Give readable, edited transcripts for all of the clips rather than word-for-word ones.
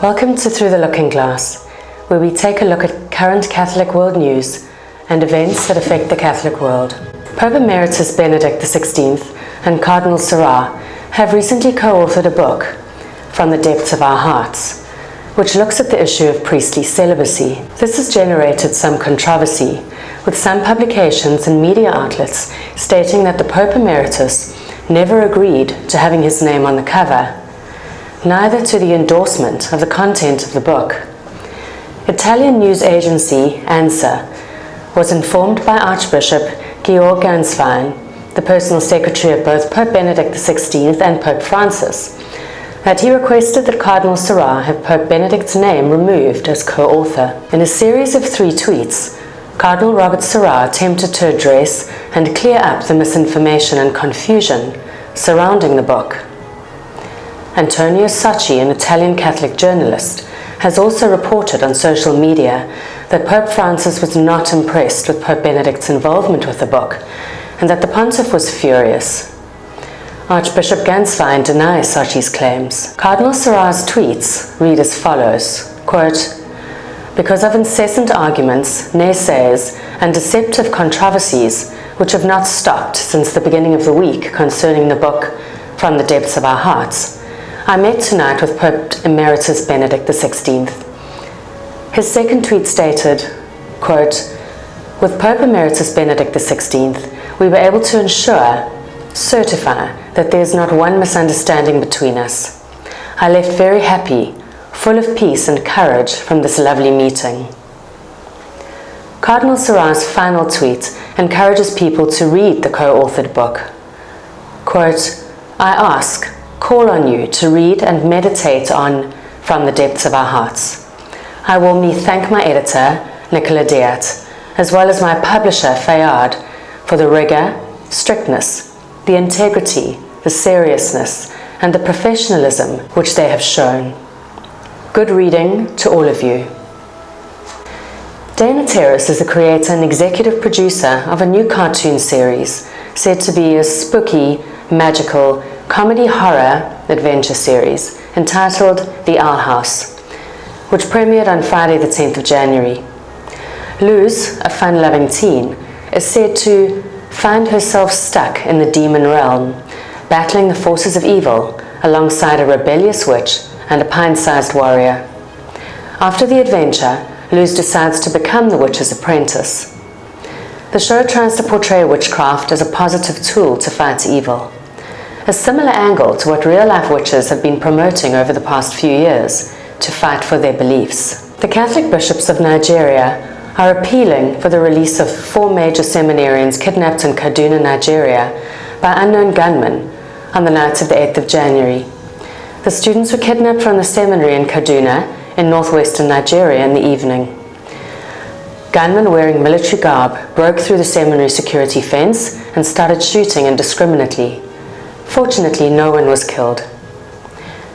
Welcome to Through the Looking Glass, where we take a look at current Catholic world news and events that affect the Catholic world. Pope Emeritus Benedict XVI and Cardinal Sarah have recently co-authored a book, From the Depths of Our Hearts, which looks at the issue of priestly celibacy. This has generated some controversy, with some publications and media outlets stating that the Pope Emeritus never agreed to having his name on the cover, neither to the endorsement of the content of the book. Italian news agency ANSA was informed by Archbishop Georg Ganswein, the personal secretary of both Pope Benedict XVI and Pope Francis, that he requested that Cardinal Sarah have Pope Benedict's name removed as co-author. In a series of 3 tweets, Cardinal Robert Sarah attempted to address and clear up the misinformation and confusion surrounding the book. Antonio Sacchi, an Italian Catholic journalist, has also reported on social media that Pope Francis was not impressed with Pope Benedict's involvement with the book, and that the pontiff was furious. Archbishop Ganswein denies Sacchi's claims. Cardinal Sarah's tweets read as follows, quote, "Because of incessant arguments, naysayers, and deceptive controversies which have not stopped since the beginning of the week concerning the book From the Depths of Our Hearts, I met tonight with Pope Emeritus Benedict XVI. His second tweet stated, quote, "With Pope Emeritus Benedict XVI, we were able to certify that there is not one misunderstanding between us. I left very happy, full of peace and courage from this lovely meeting." Cardinal Sarah's final tweet encourages people to read the co-authored book. Quote, "I call on you to read and meditate on From the Depths of Our Hearts. I warmly thank my editor, Nicola Diat, as well as my publisher, Fayard, for the rigor, strictness, the integrity, the seriousness, and the professionalism which they have shown. Good reading to all of you." Dana Terrace is the creator and executive producer of a new cartoon series said to be a spooky, magical, comedy horror adventure series entitled The Owl House, which premiered on Friday the 10th of January. Luz, a fun-loving teen, is said to find herself stuck in the demon realm, battling the forces of evil alongside a rebellious witch and a pint-sized warrior. After the adventure, Luz decides to become the witch's apprentice. The show tries to portray witchcraft as a positive tool to fight evil, a similar angle to what real-life witches have been promoting over the past few years to fight for their beliefs. The Catholic bishops of Nigeria are appealing for the release of 4 major seminarians kidnapped in Kaduna, Nigeria by unknown gunmen on the night of the 8th of January. The students were kidnapped from the seminary in Kaduna in northwestern Nigeria in the evening. Gunmen wearing military garb broke through the seminary security fence and started shooting indiscriminately. Fortunately, no one was killed.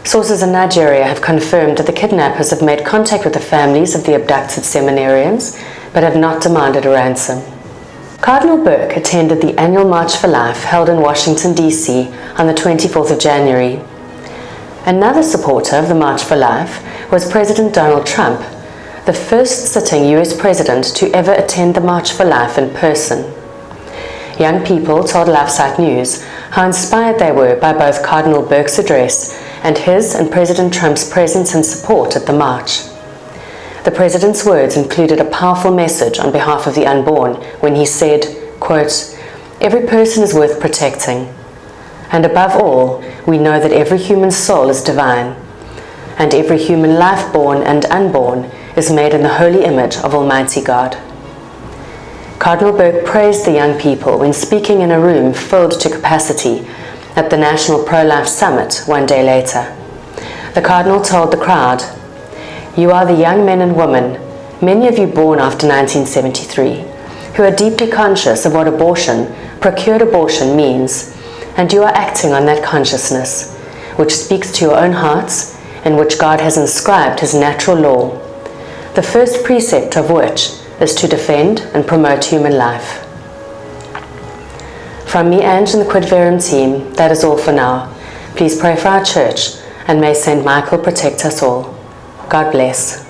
Sources in Nigeria have confirmed that the kidnappers have made contact with the families of the abducted seminarians, but have not demanded a ransom. Cardinal Burke attended the annual March for Life held in Washington, D.C. on the 24th of January. Another supporter of the March for Life was President Donald Trump, the first sitting U.S. president to ever attend the March for Life in person. Young people told LifeSite News how inspired they were by both Cardinal Burke's address and his and President Trump's presence and support at the march. The president's words included a powerful message on behalf of the unborn when he said, quote, "Every person is worth protecting. And above all, we know that every human soul is divine, and every human life born and unborn is made in the holy image of Almighty God." Cardinal Burke praised the young people when speaking in a room filled to capacity at the National Pro-Life Summit one day later. The Cardinal told the crowd, "You are the young men and women, many of you born after 1973, who are deeply conscious of what procured abortion means, and you are acting on that consciousness, which speaks to your own hearts and which God has inscribed His natural law, the first precept of which is to defend and promote human life." From me, Ange, and the Quid Verum team, that is all for now. Please pray for our church, and may Saint Michael protect us all. God bless.